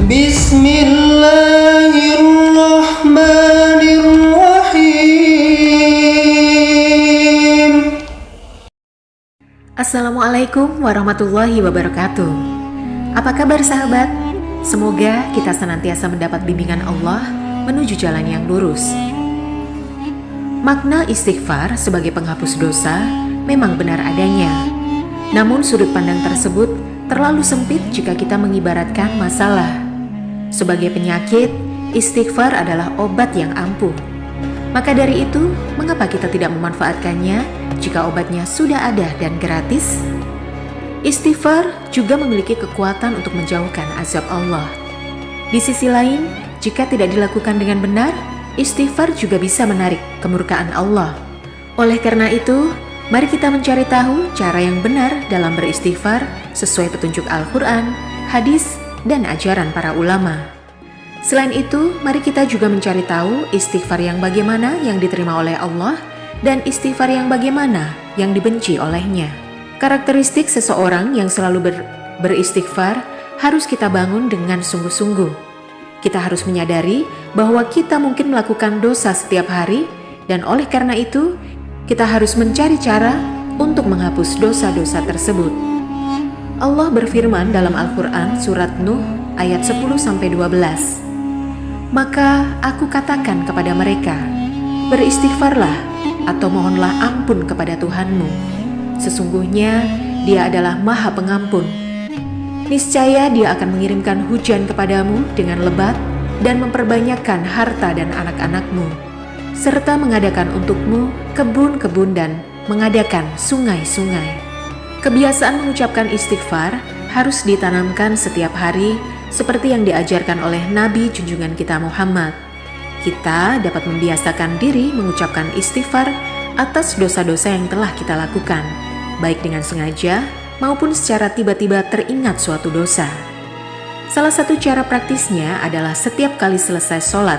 Bismillahirrahmanirrahim. Assalamualaikum warahmatullahi wabarakatuh. Apa kabar sahabat? Semoga kita senantiasa mendapat bimbingan Allah menuju jalan yang lurus. Makna istighfar sebagai penghapus dosa memang benar adanya. Namun sudut pandang tersebut terlalu sempit jika kita mengibaratkan masalah. Sebagai penyakit, istighfar adalah obat yang ampuh. Maka dari itu, mengapa kita tidak memanfaatkannya jika obatnya sudah ada dan gratis? Istighfar juga memiliki kekuatan untuk menjauhkan azab Allah. Di sisi lain, jika tidak dilakukan dengan benar, istighfar juga bisa menarik kemurkaan Allah. Oleh karena itu, mari kita mencari tahu cara yang benar dalam beristighfar sesuai petunjuk Al-Quran, hadis, dan ajaran para ulama. Selain itu, mari kita juga mencari tahu istighfar yang bagaimana yang diterima oleh Allah dan istighfar yang bagaimana yang dibenci olehnya. Karakteristik seseorang yang selalu beristighfar harus kita bangun dengan sungguh-sungguh. Kita harus menyadari bahwa kita mungkin melakukan dosa setiap hari dan oleh karena itu, kita harus mencari cara untuk menghapus dosa-dosa tersebut. Allah berfirman dalam Al-Quran surat Nuh ayat 10-12. Maka aku katakan kepada mereka, beristighfarlah atau mohonlah ampun kepada Tuhanmu. Sesungguhnya Dia adalah Maha Pengampun. Niscaya Dia akan mengirimkan hujan kepadamu dengan lebat dan memperbanyakkan harta dan anak-anakmu, serta mengadakan untukmu kebun-kebun dan mengadakan sungai-sungai. Kebiasaan mengucapkan istighfar harus ditanamkan setiap hari seperti yang diajarkan oleh Nabi junjungan kita Muhammad. Kita dapat membiasakan diri mengucapkan istighfar atas dosa-dosa yang telah kita lakukan, baik dengan sengaja maupun secara tiba-tiba teringat suatu dosa. Salah satu cara praktisnya adalah setiap kali selesai sholat.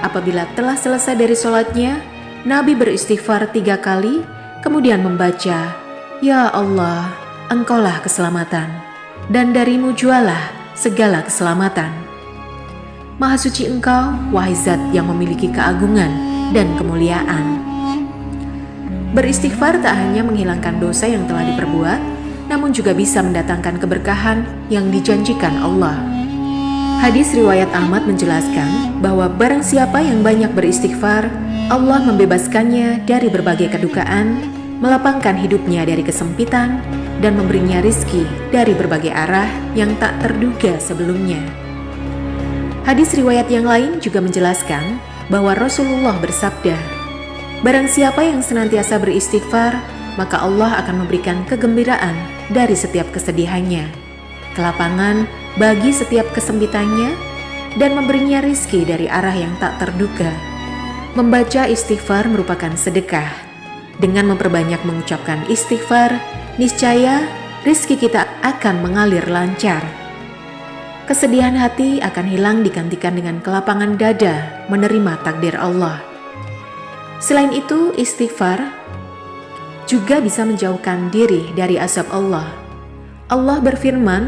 Apabila telah selesai dari sholatnya, Nabi beristighfar 3 kali, kemudian membaca, Ya Allah, Engkaulah keselamatan, dan darimu jualah segala keselamatan. Maha suci Engkau, wahai Zat yang memiliki keagungan dan kemuliaan. Beristighfar tak hanya menghilangkan dosa yang telah diperbuat, namun juga bisa mendatangkan keberkahan yang dijanjikan Allah. Hadis riwayat Ahmad menjelaskan bahwa barang siapa yang banyak beristighfar, Allah membebaskannya dari berbagai kedukaan, melapangkan hidupnya dari kesempitan, dan memberinya rizki dari berbagai arah yang tak terduga sebelumnya. Hadis riwayat yang lain juga menjelaskan bahwa Rasulullah bersabda, barang siapa yang senantiasa beristighfar, maka Allah akan memberikan kegembiraan dari setiap kesedihannya, kelapangan bagi setiap kesempitannya, dan memberinya rizki dari arah yang tak terduga. Membaca istighfar merupakan sedekah. Dengan memperbanyak mengucapkan istighfar, niscaya rizki kita akan mengalir lancar. Kesedihan hati akan hilang digantikan dengan kelapangan dada menerima takdir Allah. Selain itu, istighfar juga bisa menjauhkan diri dari azab Allah. Allah berfirman,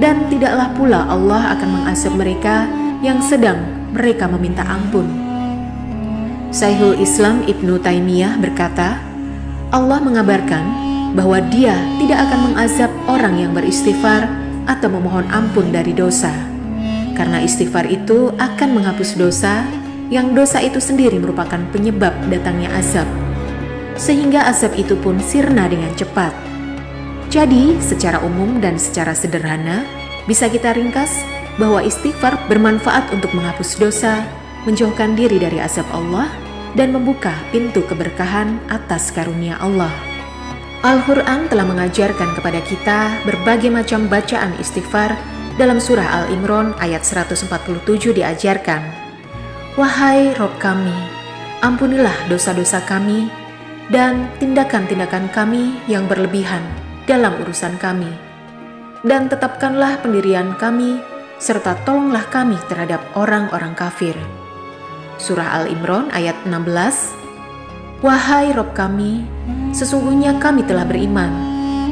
dan tidaklah pula Allah akan mengazab mereka yang sedang mereka meminta ampun. Syekhul Islam Ibnu Taimiyah berkata, Allah mengabarkan bahwa Dia tidak akan mengazab orang yang beristighfar atau memohon ampun dari dosa, karena istighfar itu akan menghapus dosa, yang dosa itu sendiri merupakan penyebab datangnya azab, sehingga azab itu pun sirna dengan cepat. Jadi, secara umum dan secara sederhana, bisa kita ringkas bahwa istighfar bermanfaat untuk menghapus dosa, menjauhkan diri dari azab Allah, dan membuka pintu keberkahan atas karunia Allah. Al-Quran telah mengajarkan kepada kita berbagai macam bacaan istighfar. Dalam surah Al-Imran ayat 147 diajarkan, Wahai Rob kami, ampunilah dosa-dosa kami dan tindakan-tindakan kami yang berlebihan dalam urusan kami, dan tetapkanlah pendirian kami serta tolonglah kami terhadap orang-orang kafir. Surah Al-Imran ayat 16, Wahai Rob kami, sesungguhnya kami telah beriman,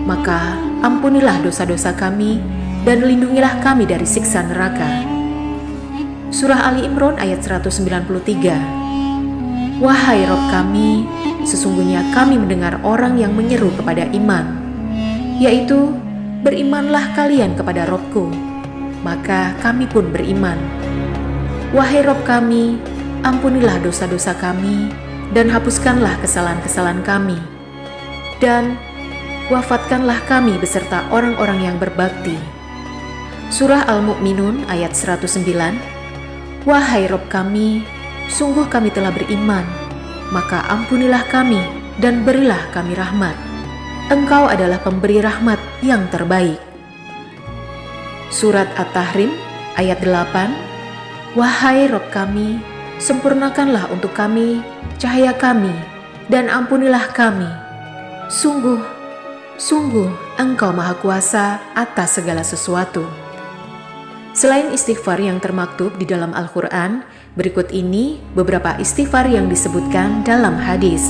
maka ampunilah dosa-dosa kami dan lindungilah kami dari siksa neraka. Surah Ali Imran ayat 193. Wahai Rob kami, sesungguhnya kami mendengar orang yang menyeru kepada iman, yaitu, berimanlah kalian kepada Robku, maka kami pun beriman. Wahai Rob kami, ampunilah dosa-dosa kami, dan hapuskanlah kesalahan-kesalahan kami, dan wafatkanlah kami beserta orang-orang yang berbakti. Surah Al-Mu'minun ayat 109. Wahai Rob kami, sungguh kami telah beriman, maka ampunilah kami dan berilah kami rahmat. Engkau adalah pemberi rahmat yang terbaik. Surat At-Tahrim ayat 8. Wahai Rob kami, sempurnakanlah untuk kami cahaya kami dan ampunilah kami. Sungguh Engkau Maha Kuasa atas segala sesuatu. Selain istighfar yang termaktub di dalam Al-Quran, berikut ini beberapa istighfar yang disebutkan dalam hadis.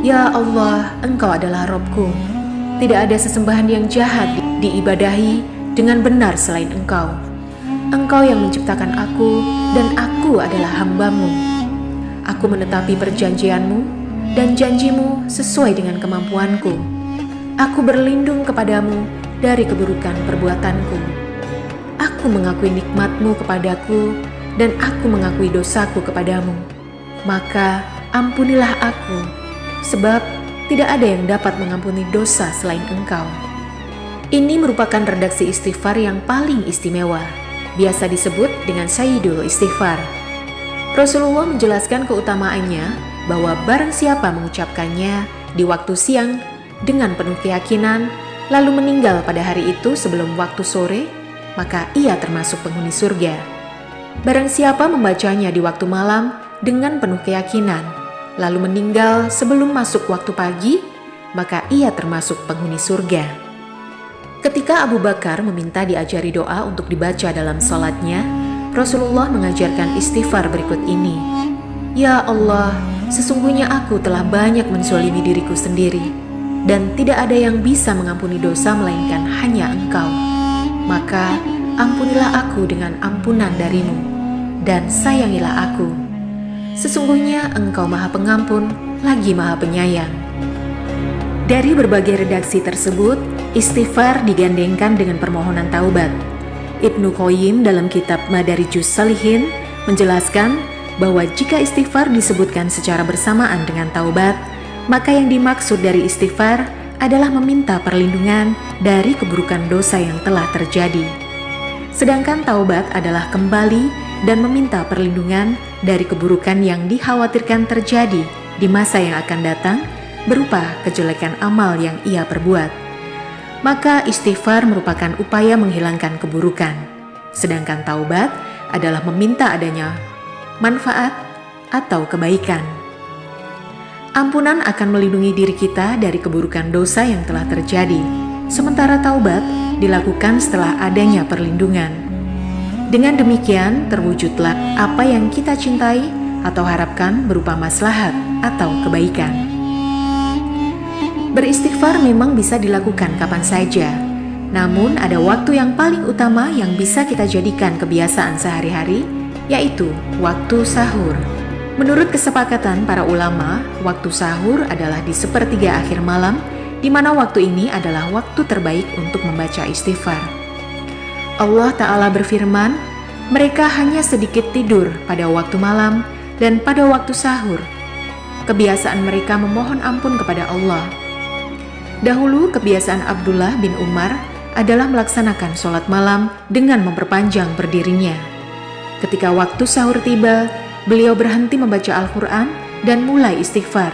Ya Allah, Engkau adalah Robku. Tidak ada sesembahan yang jahat diibadahi dengan benar selain Engkau. Engkau yang menciptakan aku, dan aku adalah hamba-Mu. Aku menetapi perjanjian-Mu dan janji-Mu sesuai dengan kemampuanku. Aku berlindung kepadamu dari keburukan perbuatanku. Aku mengakui nikmat-Mu kepadaku, dan aku mengakui dosaku kepadamu. Maka ampunilah aku, sebab tidak ada yang dapat mengampuni dosa selain Engkau. Ini merupakan redaksi istighfar yang paling istimewa, biasa disebut dengan Sayyidul Istighfar. Rasulullah menjelaskan keutamaannya bahwa barang siapa mengucapkannya di waktu siang dengan penuh keyakinan, lalu meninggal pada hari itu sebelum waktu sore, maka ia termasuk penghuni surga. Barang siapa membacanya di waktu malam dengan penuh keyakinan, lalu meninggal sebelum masuk waktu pagi, maka ia termasuk penghuni surga. Ketika Abu Bakar meminta diajari doa untuk dibaca dalam salatnya, Rasulullah mengajarkan istighfar berikut ini. Ya Allah, sesungguhnya aku telah banyak menzalimi diriku sendiri, dan tidak ada yang bisa mengampuni dosa melainkan hanya Engkau. Maka ampunilah aku dengan ampunan darimu, dan sayangilah aku. Sesungguhnya Engkau Maha Pengampun, lagi Maha Penyayang. Dari berbagai redaksi tersebut, istighfar digandengkan dengan permohonan taubat. Ibnu Qayyim dalam kitab Madarijus Salihin menjelaskan bahwa jika istighfar disebutkan secara bersamaan dengan taubat, maka yang dimaksud dari istighfar adalah meminta perlindungan dari keburukan dosa yang telah terjadi. Sedangkan taubat adalah kembali dan meminta perlindungan dari keburukan yang dikhawatirkan terjadi di masa yang akan datang berupa kejelekan amal yang ia perbuat. Maka istighfar merupakan upaya menghilangkan keburukan, sedangkan taubat adalah meminta adanya manfaat atau kebaikan. Ampunan akan melindungi diri kita dari keburukan dosa yang telah terjadi, sementara taubat dilakukan setelah adanya perlindungan. Dengan demikian, terwujudlah apa yang kita cintai atau harapkan berupa maslahat atau kebaikan. Beristighfar memang bisa dilakukan kapan saja, namun ada waktu yang paling utama yang bisa kita jadikan kebiasaan sehari-hari, yaitu waktu sahur. Menurut kesepakatan para ulama, waktu sahur adalah di sepertiga akhir malam, di mana waktu ini adalah waktu terbaik untuk membaca istighfar. Allah Ta'ala berfirman, mereka hanya sedikit tidur pada waktu malam dan pada waktu sahur. Kebiasaan mereka memohon ampun kepada Allah. Dahulu kebiasaan Abdullah bin Umar adalah melaksanakan sholat malam dengan memperpanjang berdirinya. Ketika waktu sahur tiba, beliau berhenti membaca Al-Quran dan mulai istighfar.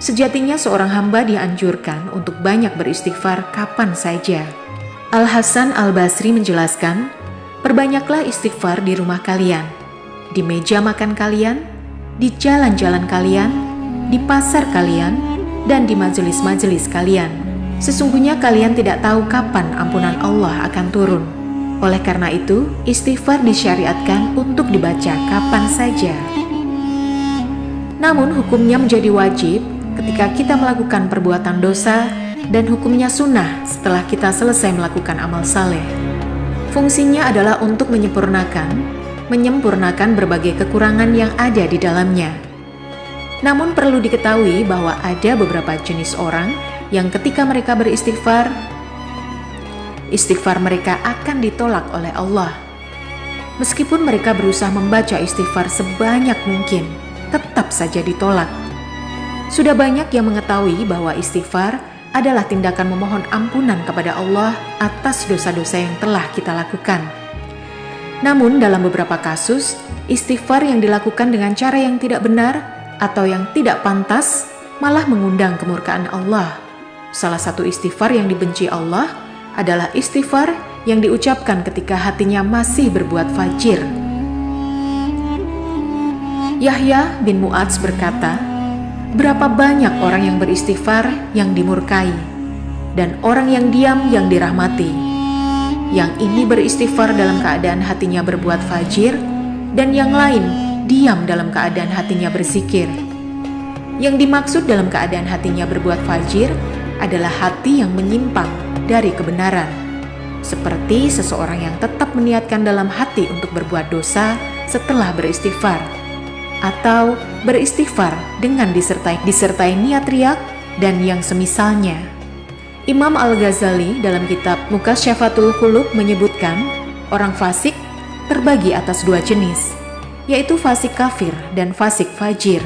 Sejatinya seorang hamba dianjurkan untuk banyak beristighfar kapan saja. Al-Hasan Al-Basri menjelaskan, perbanyaklah istighfar di rumah kalian, di meja makan kalian, di jalan-jalan kalian, di pasar kalian, dan di majelis-majelis kalian. Sesungguhnya kalian tidak tahu kapan ampunan Allah akan turun. Oleh karena itu, istighfar disyariatkan untuk dibaca kapan saja. Namun hukumnya menjadi wajib ketika kita melakukan perbuatan dosa, dan hukumnya sunnah setelah kita selesai melakukan amal saleh. Fungsinya adalah untuk menyempurnakan menyempurnakan berbagai kekurangan yang ada di dalamnya. Namun perlu diketahui bahwa ada beberapa jenis orang yang ketika mereka beristighfar, istighfar mereka akan ditolak oleh Allah. Meskipun mereka berusaha membaca istighfar sebanyak mungkin, tetap saja ditolak. Sudah banyak yang mengetahui bahwa istighfar adalah tindakan memohon ampunan kepada Allah atas dosa-dosa yang telah kita lakukan. Namun dalam beberapa kasus, istighfar yang dilakukan dengan cara yang tidak benar atau yang tidak pantas malah mengundang kemurkaan Allah. Salah satu istighfar yang dibenci Allah adalah istighfar yang diucapkan ketika hatinya masih berbuat fajir. Yahya bin Mu'adz berkata, berapa banyak orang yang beristighfar yang dimurkai, dan orang yang diam yang dirahmati. Yang ini beristighfar dalam keadaan hatinya berbuat fajir, dan yang lain diam dalam keadaan hatinya berzikir. Yang dimaksud dalam keadaan hatinya berbuat fajir adalah hati yang menyimpang dari kebenaran, seperti seseorang yang tetap meniatkan dalam hati untuk berbuat dosa setelah beristighfar, atau beristighfar dengan disertai niat riak dan yang semisalnya. Imam Al-Ghazali dalam kitab Mukasyfatul Qulub menyebutkan orang fasik terbagi atas dua jenis, yaitu fasik kafir dan fasik fajir.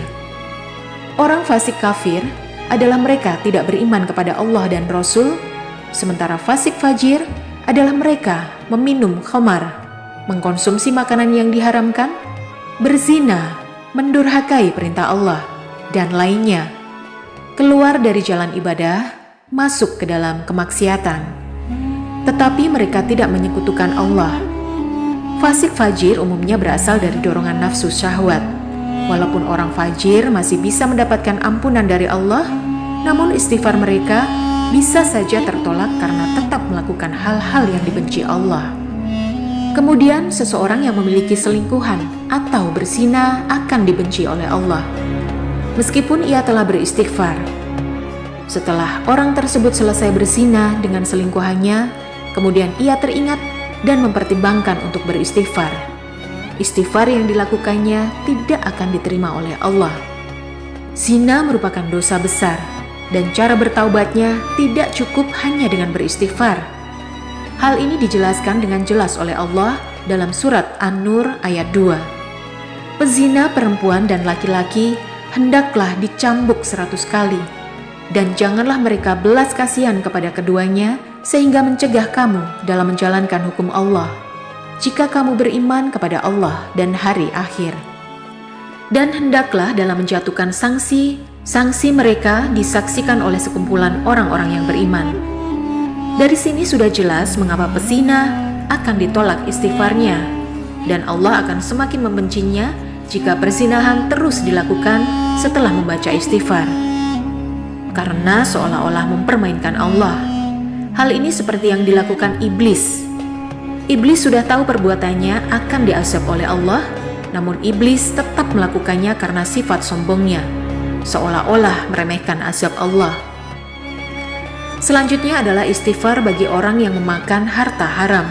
Orang fasik kafir adalah mereka tidak beriman kepada Allah dan Rasul, sementara fasik fajir adalah mereka meminum khamar, mengkonsumsi makanan yang diharamkan, berzina, mendurhakai perintah Allah, dan lainnya. Keluar dari jalan ibadah, masuk ke dalam kemaksiatan. Tetapi mereka tidak menyekutukan Allah. Fasik fajir umumnya berasal dari dorongan nafsu syahwat. Walaupun orang fajir masih bisa mendapatkan ampunan dari Allah, namun istighfar mereka bisa saja tertolak karena tetap melakukan hal-hal yang dibenci Allah. Kemudian seseorang yang memiliki selingkuhan atau berzina akan dibenci oleh Allah, meskipun ia telah beristighfar. Setelah orang tersebut selesai berzina dengan selingkuhannya, kemudian ia teringat dan mempertimbangkan untuk beristighfar. Istighfar yang dilakukannya tidak akan diterima oleh Allah. Zina merupakan dosa besar, dan cara bertaubatnya tidak cukup hanya dengan beristighfar. Hal ini dijelaskan dengan jelas oleh Allah dalam surat An-Nur ayat 2. Pezina perempuan dan laki-laki hendaklah dicambuk 100 kali, dan janganlah mereka belas kasihan kepada keduanya sehingga mencegah kamu dalam menjalankan hukum Allah, jika kamu beriman kepada Allah dan hari akhir. Dan hendaklah dalam menjatuhkan sanksi mereka disaksikan oleh sekumpulan orang-orang yang beriman. Dari sini sudah jelas mengapa pezina akan ditolak istighfarnya, dan Allah akan semakin membencinya jika perzinahan terus dilakukan setelah membaca istighfar, karena seolah-olah mempermainkan Allah. Hal ini seperti yang dilakukan iblis. Iblis sudah tahu perbuatannya akan diazab oleh Allah, namun iblis tetap melakukannya karena sifat sombongnya, seolah-olah meremehkan azab Allah. Selanjutnya adalah istighfar bagi orang yang memakan harta haram.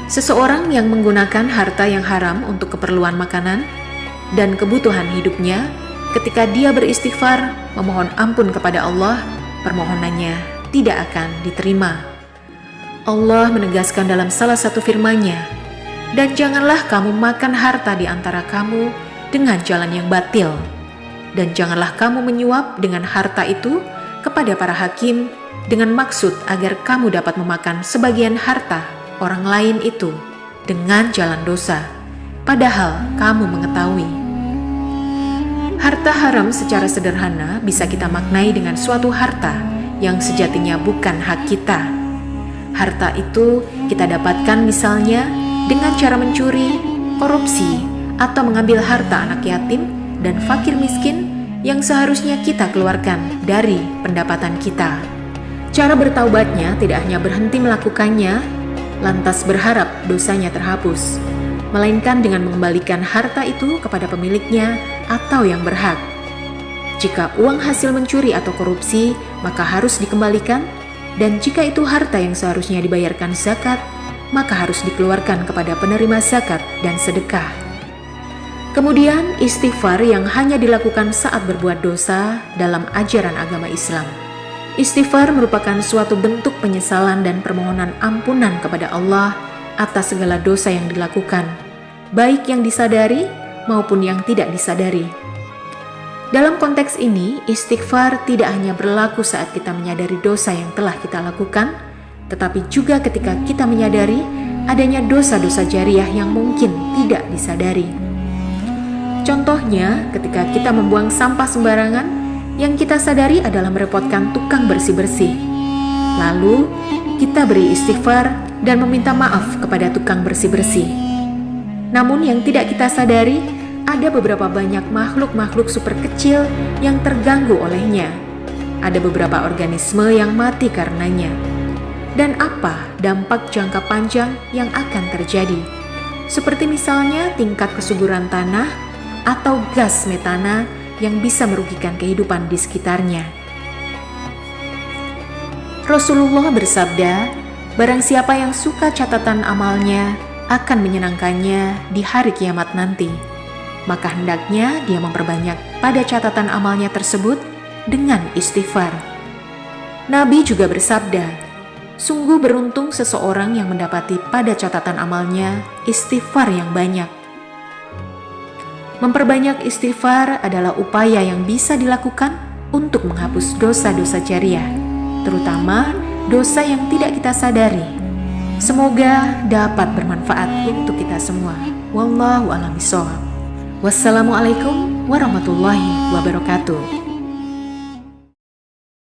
Seseorang yang menggunakan harta yang haram untuk keperluan makanan dan kebutuhan hidupnya, ketika dia beristighfar memohon ampun kepada Allah, permohonannya tidak akan diterima. Allah menegaskan dalam salah satu firman-Nya, "Dan janganlah kamu makan harta di antara kamu dengan jalan yang batil, dan janganlah kamu menyuap dengan harta itu kepada para hakim dengan maksud agar kamu dapat memakan sebagian harta orang lain itu dengan jalan dosa, padahal kamu mengetahui." Harta haram secara sederhana bisa kita maknai dengan suatu harta yang sejatinya bukan hak kita. Harta itu kita dapatkan misalnya dengan cara mencuri, korupsi, atau mengambil harta anak yatim dan fakir miskin yang seharusnya kita keluarkan dari pendapatan kita. Cara bertaubatnya tidak hanya berhenti melakukannya, lantas berharap dosanya terhapus, melainkan dengan mengembalikan harta itu kepada pemiliknya atau yang berhak. Jika uang hasil mencuri atau korupsi, maka harus dikembalikan, dan jika itu harta yang seharusnya dibayarkan zakat, maka harus dikeluarkan kepada penerima zakat dan sedekah. Kemudian istighfar yang hanya dilakukan saat berbuat dosa dalam ajaran agama Islam. Istighfar merupakan suatu bentuk penyesalan dan permohonan ampunan kepada Allah atas segala dosa yang dilakukan, baik yang disadari maupun yang tidak disadari. Dalam konteks ini, istighfar tidak hanya berlaku saat kita menyadari dosa yang telah kita lakukan, tetapi juga ketika kita menyadari adanya dosa-dosa jariah yang mungkin tidak disadari. Contohnya, ketika kita membuang sampah sembarangan, yang kita sadari adalah merepotkan tukang bersih-bersih. Lalu, kita beri istighfar dan meminta maaf kepada tukang bersih-bersih. Namun yang tidak kita sadari, ada beberapa banyak makhluk-makhluk super kecil yang terganggu olehnya. Ada beberapa organisme yang mati karenanya. Dan apa dampak jangka panjang yang akan terjadi? Seperti misalnya tingkat kesuburan tanah atau gas metana yang bisa merugikan kehidupan di sekitarnya. Rasulullah bersabda, barang siapa yang suka catatan amalnya akan menyenangkannya di hari kiamat nanti, maka hendaknya dia memperbanyak pada catatan amalnya tersebut dengan istighfar. Nabi juga bersabda, sungguh beruntung seseorang yang mendapati pada catatan amalnya istighfar yang banyak. Memperbanyak istighfar adalah upaya yang bisa dilakukan untuk menghapus dosa-dosa jariah, terutama dosa yang tidak kita sadari. Semoga dapat bermanfaat untuk kita semua. Wallahu a'lam bishawab. Wassalamualaikum warahmatullahi wabarakatuh.